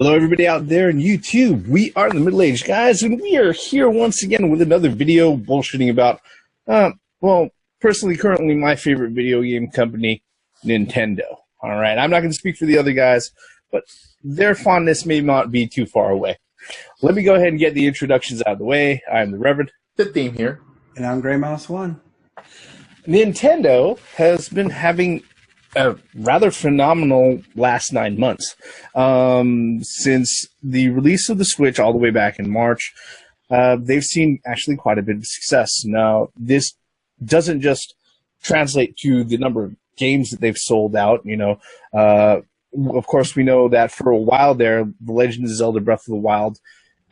Hello, everybody out there in YouTube. We are the Middle-Aged Guys, and we are here once again with another video bullshitting about, well, personally, currently my favorite video game company, Nintendo. All right, I'm not going to speak for the other guys, but their fondness may not be too far away. Let me go ahead and get the introductions out of the way. I'm the Reverend. The Theme here. And I'm Grey Mouse 1. Nintendo has been having a rather phenomenal last 9 months. Since the release of the Switch all the way back in March, they've seen actually quite a bit of success. Now, this doesn't just translate to the number of games that they've sold out. You know, of course, we know that for a while there, The Legend of Zelda Breath of the Wild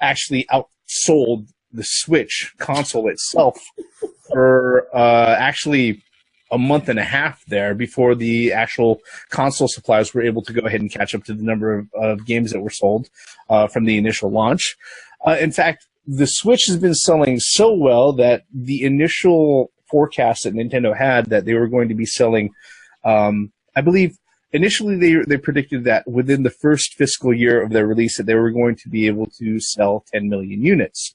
actually outsold the Switch console itself for actually a month and a half there before the actual console suppliers were able to go ahead and catch up to the number of games that were sold from the initial launch. In fact, the Switch has been selling so well that the initial forecast that Nintendo had that they were going to be selling, I believe initially they predicted that within the first fiscal year of their release that they were going to be able to sell 10 million units.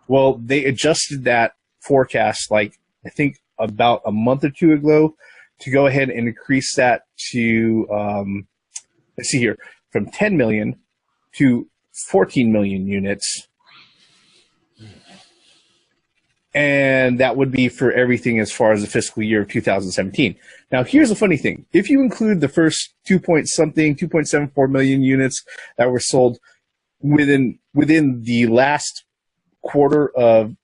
Well, they adjusted that forecast, like, I think about a month or two ago, to go ahead and increase that to, let's see here, from 10 million to 14 million units. And that would be for everything as far as the fiscal year of 2017. Now, here's the funny thing. If you include the first 2.74 million units that were sold within the last quarter of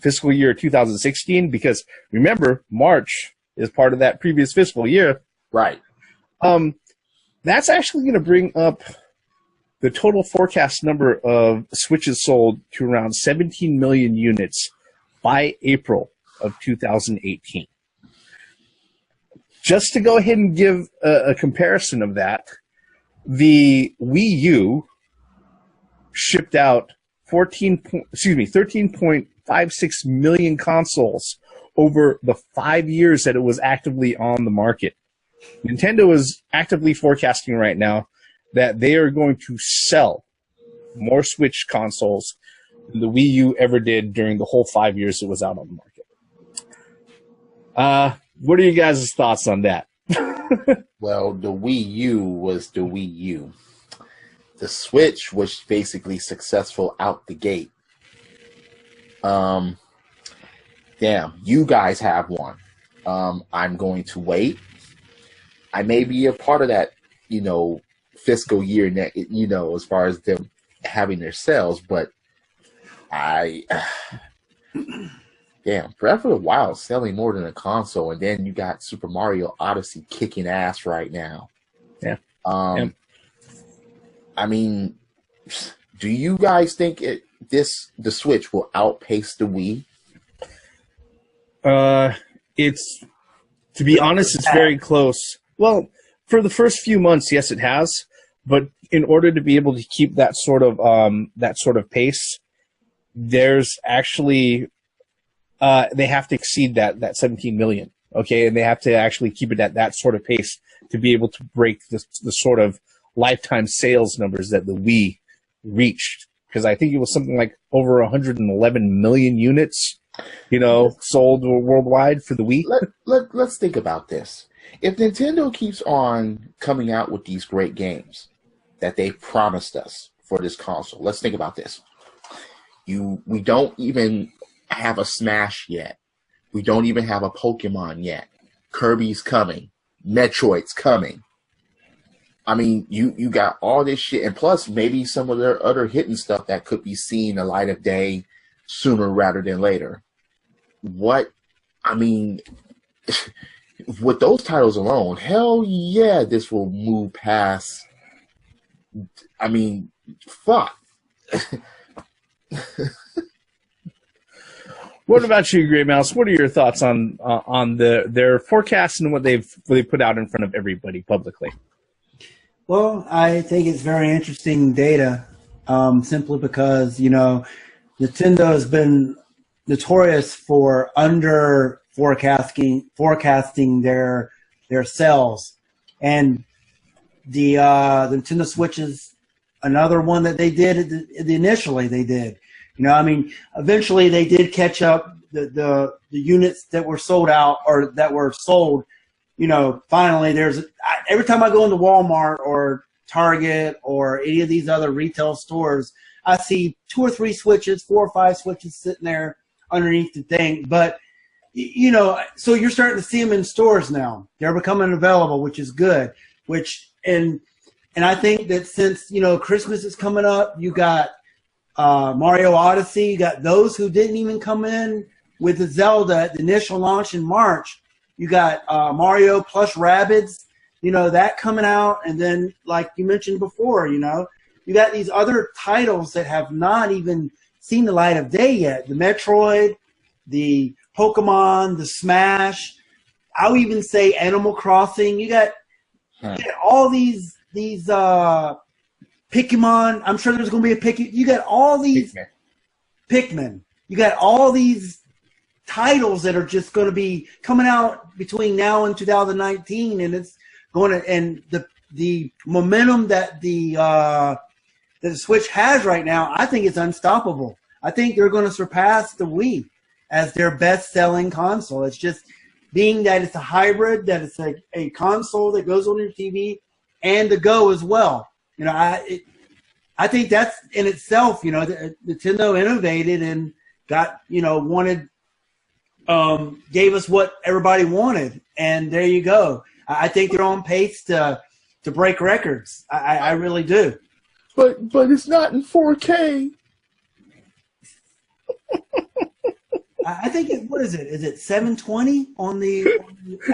fiscal year 2016, because remember, March is part of that previous fiscal year. Right. That's actually going to bring up the total forecast number of Switches sold to around 17 million units by April of 2018. Just to go ahead and give a comparison of that, the Wii U shipped out 13.56 million consoles over the 5 years that it was actively on the market. Nintendo is actively forecasting right now that they are going to sell more Switch consoles than the Wii U ever did during the whole 5 years it was out on the market. What are you guys' thoughts on that? Well, the Wii U was the Wii U. The Switch was basically successful out the gate. Damn, you guys have one. I'm going to wait. I may be a part of that, fiscal year, as far as them having their sales, but damn, Breath of the Wild selling more than a console, and then you got Super Mario Odyssey kicking ass right now. Yeah. I mean, do you guys think the Switch will outpace the Wii? It's, to be honest, it's very close. Well, for the first few months, yes, it has. But in order to be able to keep that sort of pace, there's actually they have to exceed that 17 million. Okay, and they have to actually keep it at that sort of pace to be able to break the sort of lifetime sales numbers that the Wii reached, because I think it was something like over 111 million units, sold worldwide for the Wii. Let's think about this. If Nintendo keeps on coming out with these great games that they promised us for this console, let's think about this. We don't even have a Smash yet. We don't even have a Pokemon yet. Kirby's coming. Metroid's coming. I mean, you got all this shit, and plus maybe some of their other hidden stuff that could be seen the light of day sooner rather than later. With those titles alone, hell yeah, this will move past. I mean, fuck. What about you, Grey Mouse? What are your thoughts on their forecasts and what they've put out in front of everybody publicly? Well, I think it's very interesting data, simply because, Nintendo has been notorious for under forecasting their sales, and the Nintendo Switches another one that they did initially they did. I mean, eventually they did catch up the units that were sold out or that were sold. Finally every time I go into Walmart or Target or any of these other retail stores, I see 2 or 3 switches, 4 or 5 switches sitting there underneath the thing. But, so you're starting to see them in stores now. They're becoming available, which is good. And I think that since, Christmas is coming up, you got Mario Odyssey, you got those who didn't even come in with the Zelda at the initial launch in March. You got Mario plus Rabbids, that coming out. And then, like you mentioned before, you got these other titles that have not even seen the light of day yet. The Metroid, the Pokemon, the Smash. I'll even say Animal Crossing. You got all these Pikmin. I'm sure there's going to be a Pikmin. You got all these Pikmin. You got all these titles that are just going to be coming out between now and 2019, and it's going to, and the momentum that the Switch has right now, I think it's unstoppable. I think they're going to surpass the Wii as their best-selling console. It's just being that it's a hybrid, that it's a console that goes on your TV and the Go as well. I think that's in itself, Nintendo innovated and got, gave us what everybody wanted, and there you go. I think they're on pace to break records. I really do. But it's not in 4K. I think what is it? Is it 720 on the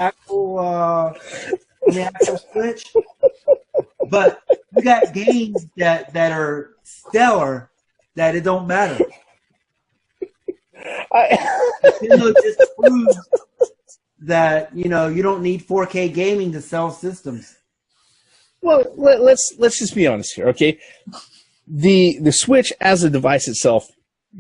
actual Switch? But you got games that are stellar that it don't matter. Nintendo just proves that you don't need 4K gaming to sell systems. Well, let's just be honest here, okay? The Switch as a device itself,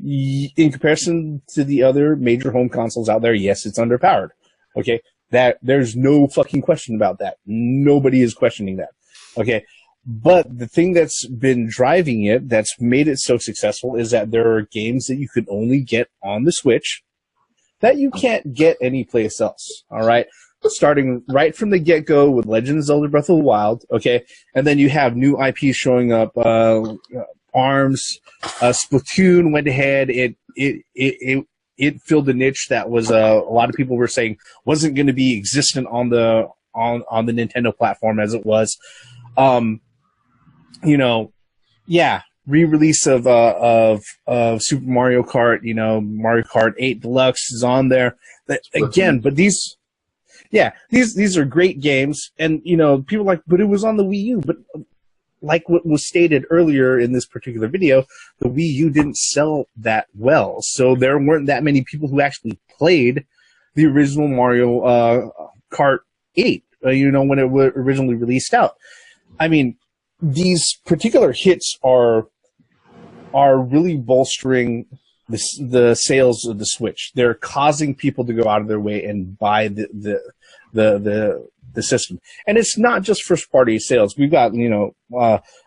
in comparison to the other major home consoles out there, yes, it's underpowered. Okay, there's no fucking question about that. Nobody is questioning that. Okay, but the thing that's been driving it, that's made it so successful, is that there are games that you can only get on the Switch that you can't get anyplace else. All right. Starting right from the get-go with Legend of Zelda Breath of the Wild, okay, and then you have new IPs showing up. ARMS, Splatoon went ahead. It filled a niche that was a lot of people were saying wasn't going to be existent on the Nintendo platform as it was. Re-release of Super Mario Kart. Mario Kart 8 Deluxe is on there. Again, but these are great games, and people are like, but it was on the Wii U. But like what was stated earlier in this particular video, the Wii U didn't sell that well, so there weren't that many people who actually played the original Mario Kart 8. When it was originally released out. I mean, these particular hits are really bolstering the sales of the Switch. They're causing people to go out of their way and buy the system. And it's not just first party sales. We've got,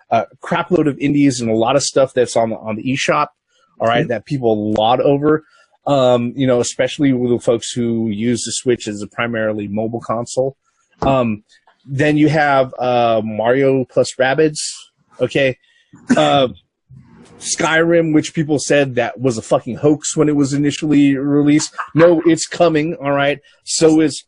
a crapload of indies and a lot of stuff that's on the eShop, all right, that people laud over. Especially with the folks who use the Switch as a primarily mobile console. Then you have Mario plus Rabbids, okay? Skyrim, which people said that was a fucking hoax when it was initially released. No, it's coming, all right? So is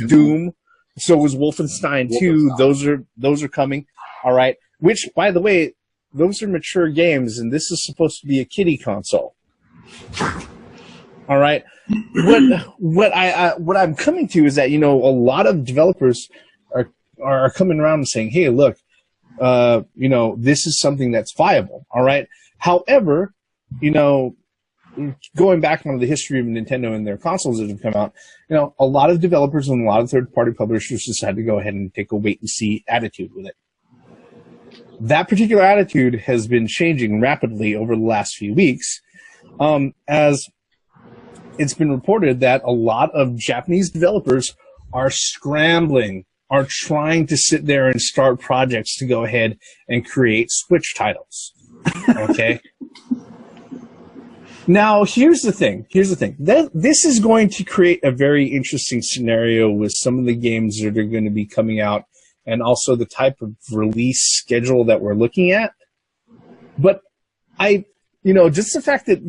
Doom. So is Wolfenstein 2. Those are coming, all right? Which, by the way, those are mature games, and this is supposed to be a kiddie console. All right. What I'm coming to is that a lot of developers are coming around and saying, hey, look, this is something that's viable. All right. However, going back on the history of Nintendo and their consoles that have come out, a lot of developers and a lot of third-party publishers decided to go ahead and take a wait-and-see attitude with it. That particular attitude has been changing rapidly over the last few weeks, as it's been reported that a lot of Japanese developers are scrambling, are trying to sit there and start projects to go ahead and create Switch titles. Okay. Now, here's the thing. This is going to create a very interesting scenario with some of the games that are going to be coming out and also the type of release schedule that we're looking at. But just the fact that,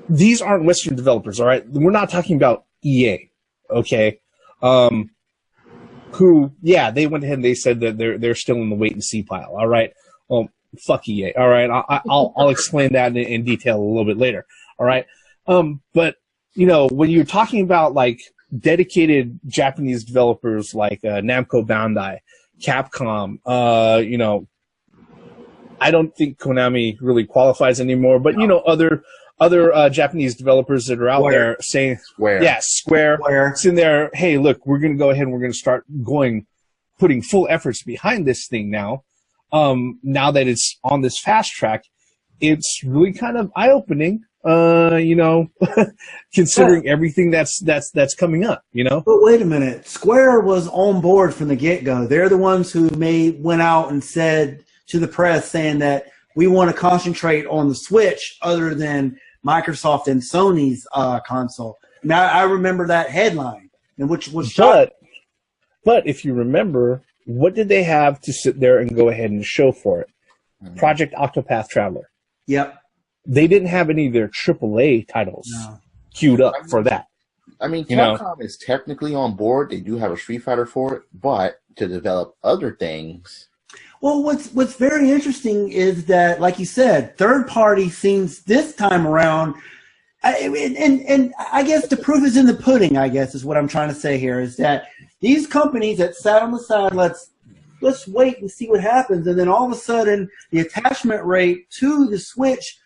these aren't Western developers, all right? We're not talking about EA, okay? Who, they went ahead and they said that they're still in the wait and see pile, all right? Well, fuck EA, all right? I'll explain that in detail a little bit later, all right? But, when you're talking about, like, dedicated Japanese developers like Namco Bandai, Capcom, I don't think Konami really qualifies anymore, but, other Japanese developers that are out there saying, Square, sitting there, hey, look, we're going to go ahead and we're going to start putting full efforts behind this thing now. Now that it's on this fast track, it's really kind of eye-opening, considering everything that's coming up, But wait a minute. Square was on board from the get-go. They're the ones who went out and said to the press saying that we want to concentrate on the Switch other than Microsoft and Sony's console. Now, I remember that headline, and which was shot. But if you remember, what did they have to sit there and go ahead and show for it? Project Octopath Traveler. Yep. They didn't have any of their AAA titles queued up for that. I mean, Capcom is technically on board. They do have a Street Fighter for it, but to develop other things. Well, what's very interesting is that, like you said, third party seems this time around, and I guess the proof is in the pudding. I guess is what I'm trying to say here is that these companies that sat on the side, let's wait and see what happens, and then all of a sudden the attachment rate to the Switch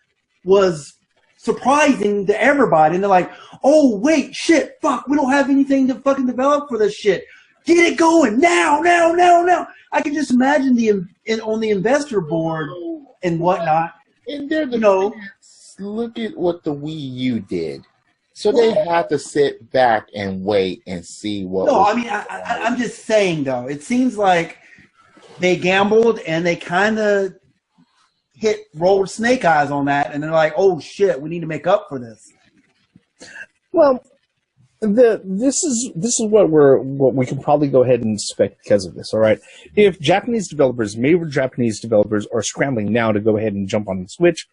was surprising to everybody, and they're like, oh wait, shit, fuck, we don't have anything to fucking develop for this shit. Get it going now. I can just imagine on the investor board and whatnot. And they're look at what the Wii U did. So they had to sit back and wait and see what. No, I mean, I'm just saying though. It seems like they gambled and they kind of rolled snake eyes on that, and they're like, "Oh shit, we need to make up for this." Well. This is what we can probably go ahead and expect because of this. All right, if Japanese developers, major Japanese developers, are scrambling now to go ahead and jump on the Switch,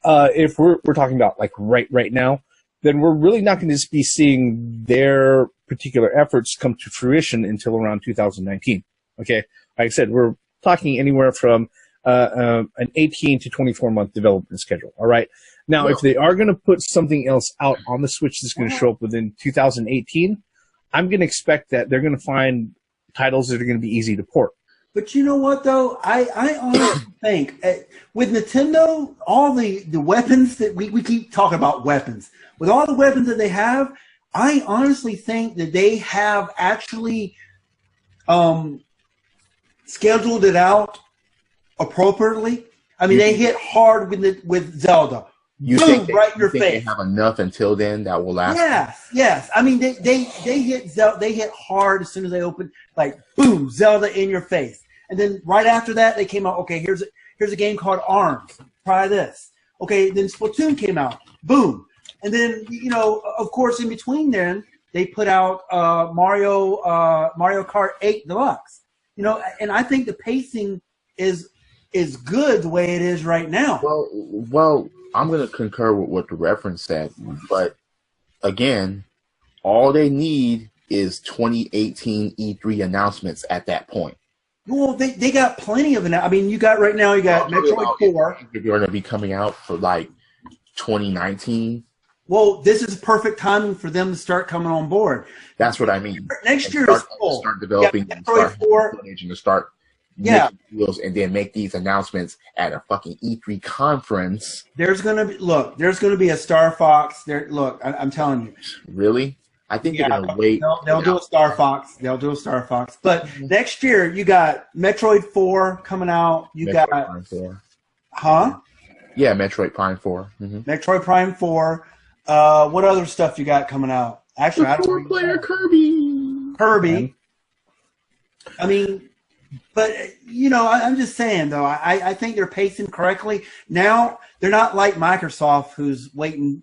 if we're talking about like right now, then we're really not going to be seeing their particular efforts come to fruition until around 2019. Okay, like I said, we're talking anywhere from an 18 to 24 month development schedule. All right. Now, if they are going to put something else out on the Switch that's going to show up within 2018, I'm going to expect that they're going to find titles that are going to be easy to port. But you know what, though? I honestly think with Nintendo, all the weapons that we keep talking about weapons. With all the weapons that they have, I honestly think that they have actually scheduled it out appropriately. I mean, they hit hard with Zelda. You Boom, think right in your face. They have enough until then that will last? Yes. I mean, they hit Zelda. They hit hard as soon as they opened. Like boom, Zelda in your face. And then right after that, they came out. Okay, here's a game called ARMS. Try this. Okay, then Splatoon came out. Boom. And then of course, in between then they put out Mario Kart 8 Deluxe. And I think the pacing is good the way it is right now. Well, I'm going to concur with what the reference said, but again, all they need is 2018 E3 announcements at that point. Well, they got plenty of it. I mean, you got Metroid 4. They're going to be coming out for like 2019. Well, this is perfect timing for them to start coming on board. That's what I mean. Next year is full. Start developing Metroid 4. To start deals and then make these announcements at a fucking E3 conference. There's gonna be a Star Fox. I'm telling you. Really? I think they're gonna wait. They'll do a Star Fox. But next year you got Metroid 4 coming out. Prime 4. Huh? Yeah, Metroid Prime 4. Mm-hmm. Metroid Prime 4. What other stuff you got coming out? Actually, I don't know. Player Kirby. Kirby. I mean, but I'm just saying though. I think they're pacing correctly now. They're not like Microsoft, who's waiting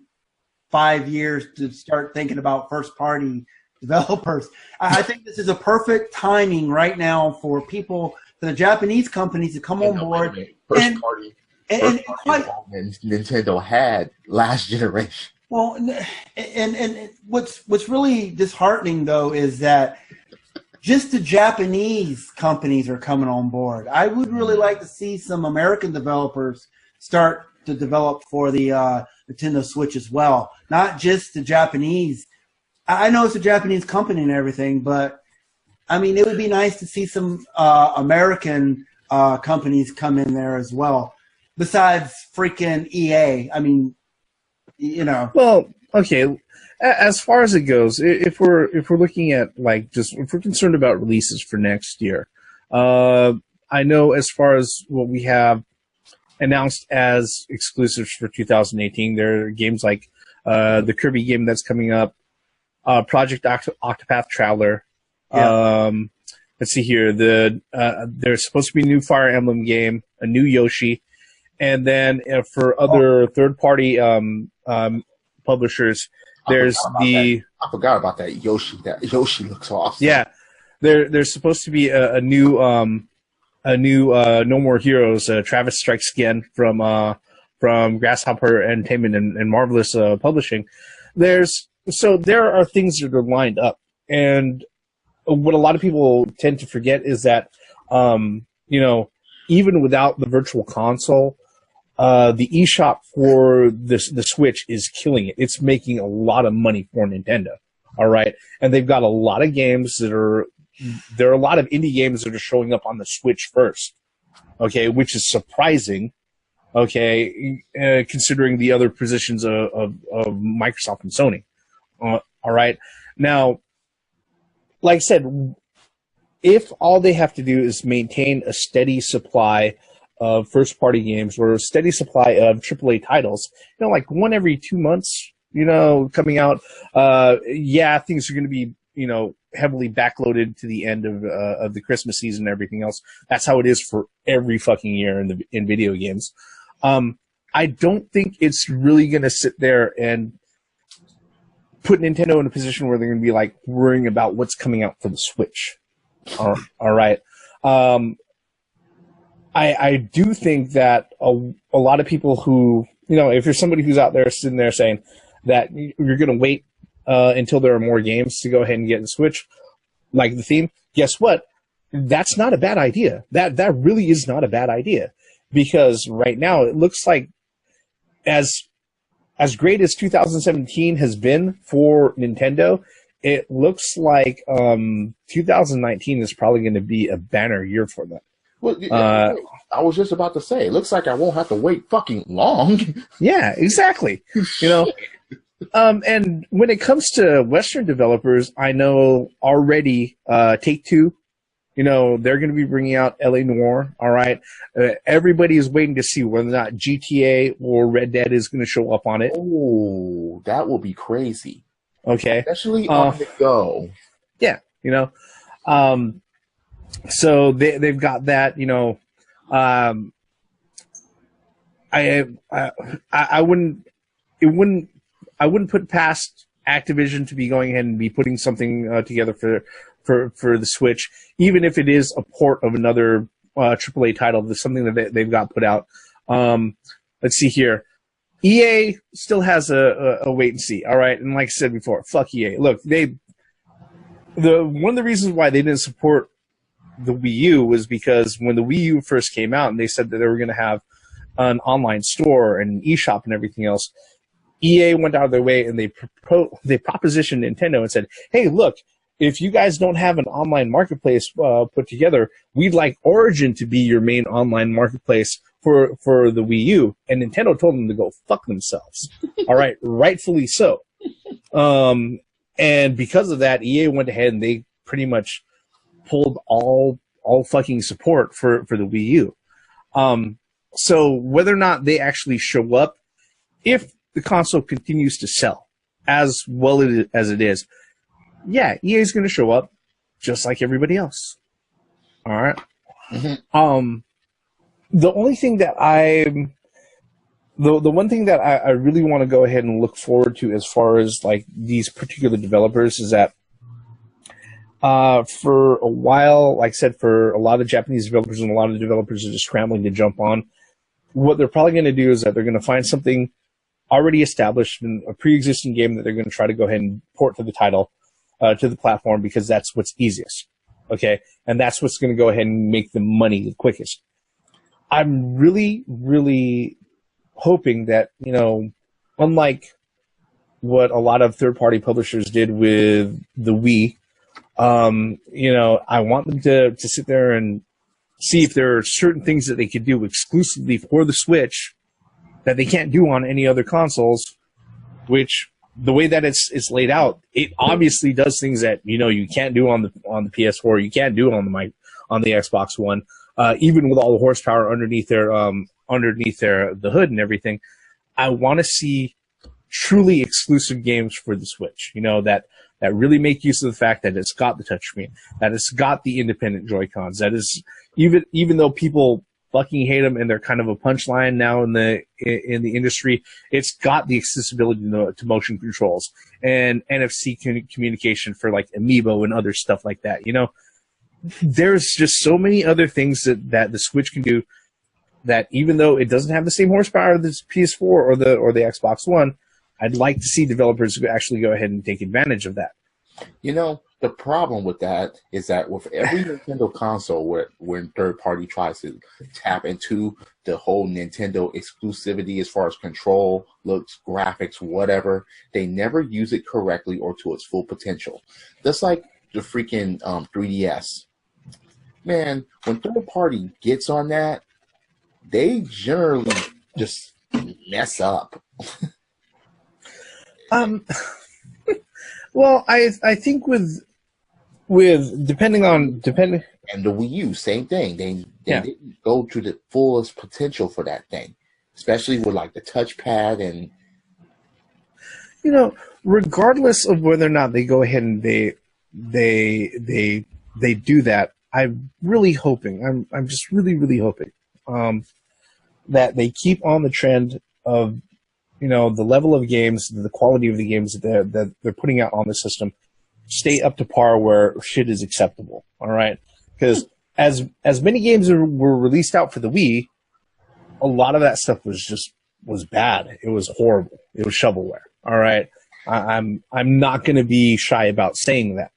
5 years to start thinking about first party developers. I think this is a perfect timing right now for the Japanese companies to come on board. First party involvement Nintendo had last generation. Well, and what's really disheartening though is that just the Japanese companies are coming on board. I would really like to see some American developers start to develop for the Nintendo Switch as well, not just the Japanese. I know it's a Japanese company and everything, but I mean, it would be nice to see some American companies come in there as well, besides freaking EA. I mean, Well, okay. As far as it goes, if we're looking at if we're concerned about releases for next year, I know as far as what we have announced as exclusives for 2018, there are games like the Kirby game that's coming up, Project Octopath Traveler. Yeah. Let's see here. There's supposed to be a new Fire Emblem game, a new Yoshi, and then for other third-party publishers, there's I forgot about that Yoshi. That Yoshi looks awesome. Yeah, there's supposed to be a new No More Heroes, Travis Strikes Again from Grasshopper Entertainment and Marvelous Publishing. There are things that are lined up, and what a lot of people tend to forget is that even without the Virtual Console, the eShop for the Switch is killing it. It's making a lot of money for Nintendo. All right, and they've got a lot of games there are a lot of indie games that are showing up on the Switch first, okay, which is surprising, okay, considering the other positions of Microsoft and Sony. All right. Now, like I said, if all they have to do is maintain a steady supply of first-party games or a steady supply of AAA titles, like one every 2 months, coming out, things are going to be, heavily backloaded to the end of the Christmas season and everything else. That's how it is for every fucking year in video games. I don't think it's really going to sit there and put Nintendo in a position where they're going to be worrying about what's coming out for the Switch. All right. I do think that a lot of people who, if you're somebody who's out there sitting there saying that you're going to wait until there are more games to go ahead and get the Switch, like the theme, guess what? That's not a bad idea. That really is not a bad idea, because right now it looks like as great as 2017 has been for Nintendo, it looks like 2019 is probably going to be a banner year for them. Well, I was just about to say, it looks like I won't have to wait fucking long. Yeah, exactly. And when it comes to Western developers, I know already Take-Two, they're going to be bringing out L.A. Noire, all right? Everybody is waiting to see whether or not GTA or Red Dead is going to show up on it. Oh, that will be crazy. Okay. Especially on the go. Yeah, so they've got that, I wouldn't put past Activision to be going ahead and be putting something together for the Switch, even if it is a port of another AAA title, something that they've got put out. Let's see here. EA still has a wait and see, all right? And like I said before, fuck EA. Look, one of the reasons why they didn't support the Wii U was because when the Wii U first came out and they said that they were going to have an online store and an eShop and everything else, EA went out of their way and they propositioned Nintendo and said, hey, look, if you guys don't have an online marketplace put together, we'd like Origin to be your main online marketplace for the Wii U. And Nintendo told them to go fuck themselves. All right, rightfully so. And because of that, EA went ahead and they pretty much pulled all fucking support for the Wii U. So whether or not they actually show up, if the console continues to sell as well as it is, yeah, EA is going to show up just like everybody else. All right. Mm-hmm. The only thing that the one thing that I really want to go ahead and look forward to as far as like these particular developers is that for a while, like I said, for a lot of Japanese developers and a lot of developers are just scrambling to jump on. What they're probably going to do is that they're going to find something already established in a pre-existing game that they're going to try to go ahead and port to the title, to the platform, because that's what's easiest. Okay. And that's what's going to go ahead and make the money the quickest. I'm really, really hoping that, you know, unlike what a lot of third-party publishers did with the Wii, you know, I want them to sit there and see if there are certain things that they could do exclusively for the Switch that they can't do on any other consoles, which the way that it's laid out, it obviously does things that, you know, you can't do on the PS4, you can't do it on the Xbox One, even with all the horsepower underneath the hood and everything. I want to see truly exclusive games for the Switch, you know, that really make use of the fact that it's got the touchscreen, that it's got the independent Joy-Cons, that is, even though people fucking hate them and they're kind of a punchline now in the industry, it's got the accessibility to motion controls and NFC communication for like Amiibo and other stuff like that. You know, there's just so many other things that the Switch can do that even though it doesn't have the same horsepower of the PS4 or the Xbox One, I'd like to see developers actually go ahead and take advantage of that. You know, the problem with that is that with every Nintendo console, when third party tries to tap into the whole Nintendo exclusivity as far as control, looks, graphics, whatever, they never use it correctly or to its full potential. Just like the freaking 3DS. Man, when third party gets on that, they generally just mess up. Well, I think with depending and the Wii U, same thing. They didn't go to the fullest potential for that thing, especially with like the touchpad and. You know, regardless of whether or not they go ahead and they do that, I'm really hoping. I'm just really, really hoping that they keep on the trend of, you know, the level of games, the quality of the games that they're putting out on the system, stay up to par where shit is acceptable. All right, because as many games were released out for the Wii, a lot of that stuff was bad. It was horrible. It was shovelware. All right, I'm not going to be shy about saying that.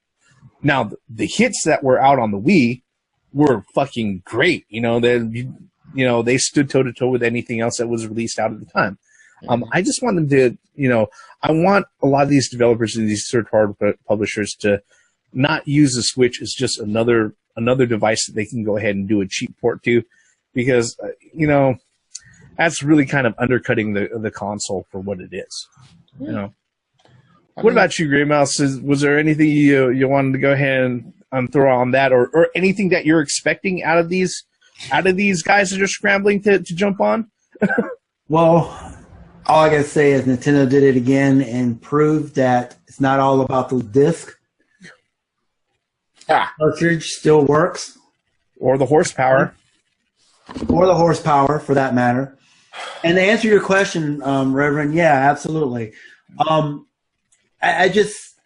Now the hits that were out on the Wii were fucking great. You know, they stood toe to toe with anything else that was released out at the time. I just want them to, you know, I want a lot of these developers and these third-party publishers to not use the Switch as just another device that they can go ahead and do a cheap port to, because, you know, that's really kind of undercutting the console for what it is. You know. What about you, Grey Mouse? Was there anything you wanted to go ahead and throw on that, or anything that you're expecting out of these guys that are scrambling to jump on? Well, all I gotta say is Nintendo did it again and proved that it's not all about the disc. Cartridge still works. Or the horsepower. Or the horsepower, for that matter. And to answer your question, Reverend, yeah, absolutely. I just,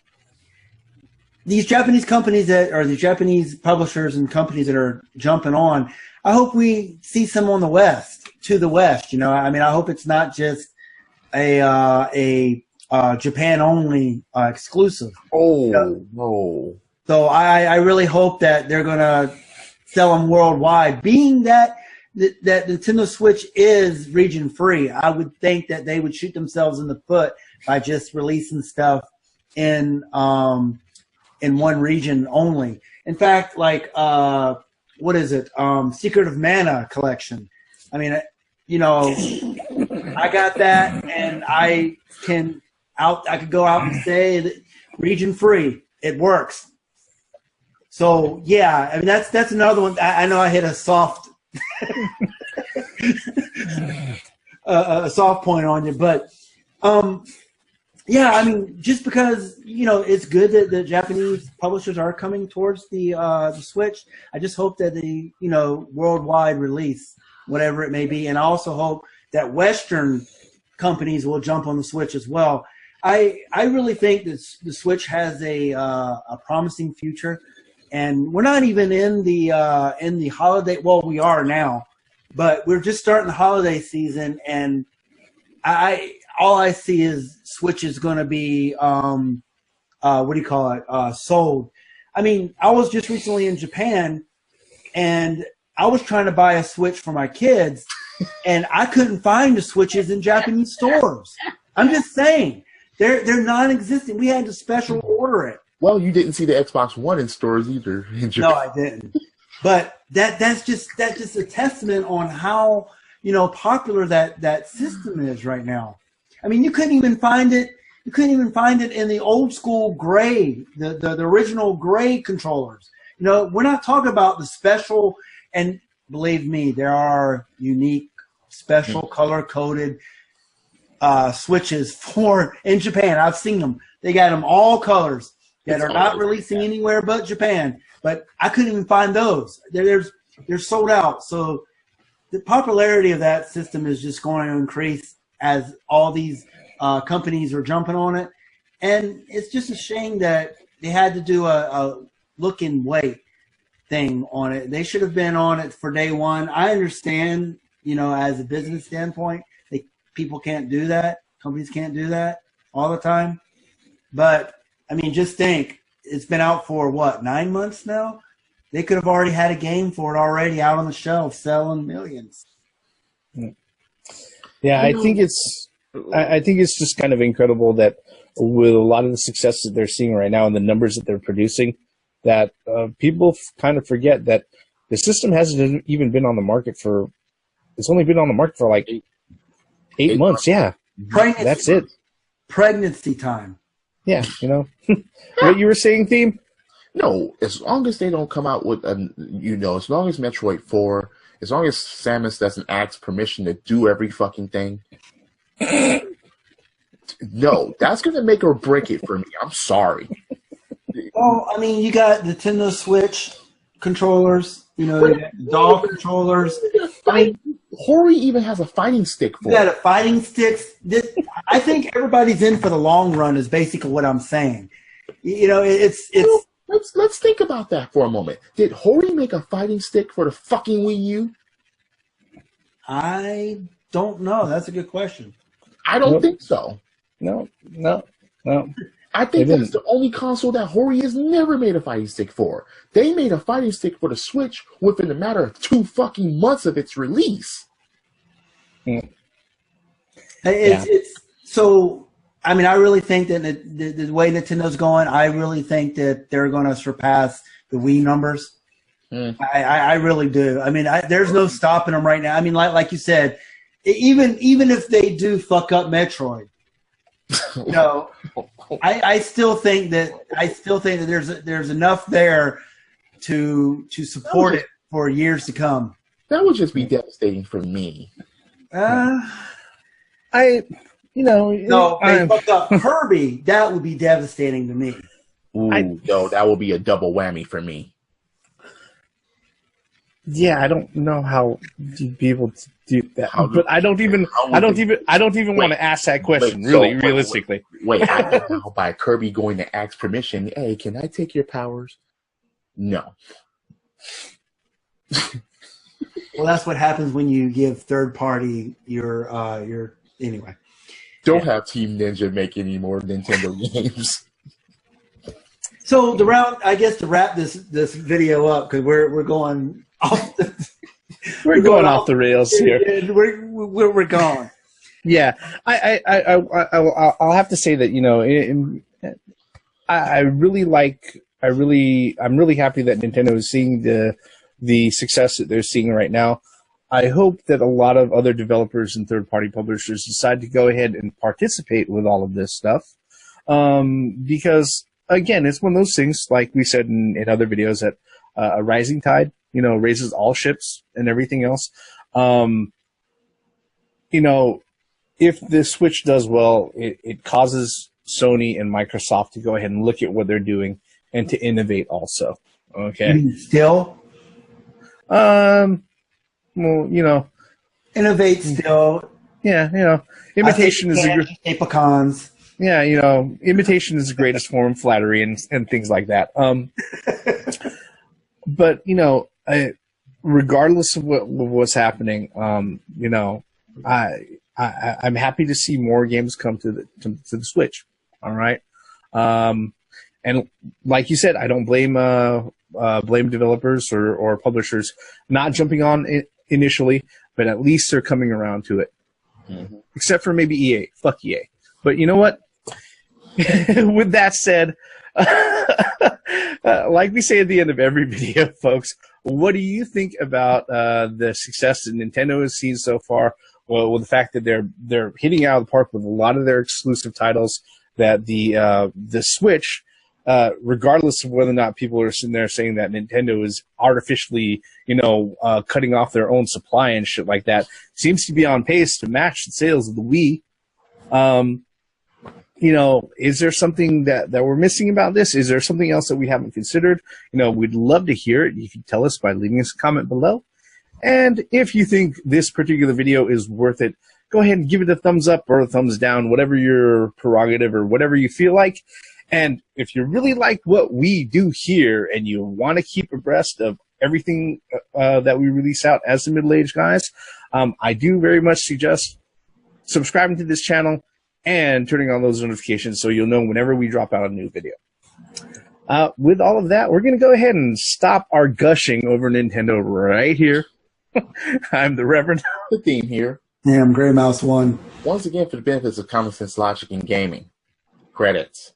these Japanese companies the Japanese publishers and companies that are jumping on, I hope we see some on the West, you know. I mean, I hope it's not just a Japan only exclusive. Oh, no. So I really hope that they're going to sell them worldwide. Being that Nintendo Switch is region free, I would think that they would shoot themselves in the foot by just releasing stuff in one region only. In fact, like what is it? Secret of Mana collection. I mean, you know, I got that, and I could go out and say that region free. It works. So yeah, I mean that's another one. I know I hit a soft a soft point on you, but Yeah, I mean, just because it's good that the Japanese publishers are coming towards the Switch. I just hope that the worldwide release, whatever it may be, and I also hope that Western companies will jump on the Switch as well. I really think that the Switch has a promising future, and we're not even in the holiday. Well, we are now, but we're just starting the holiday season, and all I see is Switch is going to be sold. I mean, I was just recently in Japan, and I was trying to buy a Switch for my kids, and I couldn't find the Switches in Japanese stores. I'm just saying, they're non-existent. We had to special order it. Well, you didn't see the Xbox One in stores either in Japan. No, I didn't. But that's just a testament on how popular that system is right now. I mean, you couldn't even find it. You couldn't even find it in the old school gray, the original gray controllers. We're not talking about the special. And believe me, there are unique, special color coded Switches in Japan. I've seen them. They got them all colors that are not releasing anywhere but Japan. But I couldn't even find those. They're sold out. So the popularity of that system is just going to increase as all these companies are jumping on it. And it's just a shame that they had to do a look and wait thing on it. They should have been on it for day one. I understand, as a business standpoint, people can't do that. Companies can't do that all the time. But, I mean, just think, it's been out for, 9 months now? They could have already had a game for it already out on the shelf, selling millions. Yeah, I think it's just kind of incredible that with a lot of the success that they're seeing right now and the numbers that they're producing, that people kind of forget that the system hasn't even been on the market for. It's only been on the market for like 8 months. Yeah, that's it. Pregnancy time. Yeah, what you were saying, Theme? No, as long as they don't come out with as long as Metroid 4. As long as Samus doesn't ask permission to do every fucking thing, no, that's going to make or break it for me. I'm sorry. Well, I mean, you got Nintendo Switch controllers, you got doll controllers. I mean, Hori even has a fighting stick for it. You got a fighting stick. I think everybody's in for the long run is basically what I'm saying. It's Let's think about that for a moment. Did Hori make a fighting stick for the fucking Wii U? I don't know. That's a good question. I don't think so. No. I think that's the only console that Hori has never made a fighting stick for. They made a fighting stick for the Switch within a matter of 2 fucking months of its release. So. I mean, I really think that the way Nintendo's going, I really think that they're going to surpass the Wii numbers. I really do. I mean, there's no stopping them right now. I mean, like you said, even if they do fuck up Metroid, I still think that there's enough there to support it for years to come. That would just be devastating for me. No, they fucked up Kirby. That would be devastating to me. No, that would be a double whammy for me. Yeah, I don't know how you'd be able to do that, but I don't even want to ask that question. Realistically. Wait, I don't know by Kirby going to ask permission. Hey, can I take your powers? No. Well, that's what happens when you give third party your anyway. Don't have Team Ninja make any more Nintendo games. So to wrap this video up, because we're going off we're going off the rails here. We're going. Yeah, I'll have to say that I'm really happy that Nintendo is seeing the success that they're seeing right now. I hope that a lot of other developers and third-party publishers decide to go ahead and participate with all of this stuff. Because, again, it's one of those things, like we said in other videos, that a rising tide, raises all ships and everything else. If the Switch does well, it causes Sony and Microsoft to go ahead and look at what they're doing and to innovate also. Okay. Still? Well, you know. Innovate still. Yeah, you know. Imitation is pecans. Yeah, you know, imitation is the greatest form of flattery and things like that. But, you know, regardless of what's happening, you know, I'm happy to see more games come to the Switch. All right. And like you said, I don't blame developers or publishers not jumping on it initially, but at least they're coming around to it. Mm-hmm. Except for maybe EA. Fuck EA. But you know what? With that said, like we say at the end of every video, folks, what do you think about the success that Nintendo has seen so far? Well, with the fact that they're hitting out of the park with a lot of their exclusive titles, that the Switch, regardless of whether or not people are sitting there saying that Nintendo is artificially, you know, cutting off their own supply and shit like that, seems to be on pace to match the sales of the Wii. You know, is there something that we're missing about this? Is there something else that we haven't considered? You know, we'd love to hear it. You can tell us by leaving us a comment below. And if you think this particular video is worth it, go ahead and give it a thumbs up or a thumbs down, whatever your prerogative or whatever you feel like. And if you really like what we do here and you want to keep abreast of everything that we release out as the middle-aged guys, I do very much suggest subscribing to this channel and turning on those notifications so you'll know whenever we drop out a new video. With all of that, we're going to go ahead and stop our gushing over Nintendo right here. I'm the Reverend. The theme here. Yeah, I'm Grey Mouse 1. Once again, for the benefits of common sense logic in gaming, credits.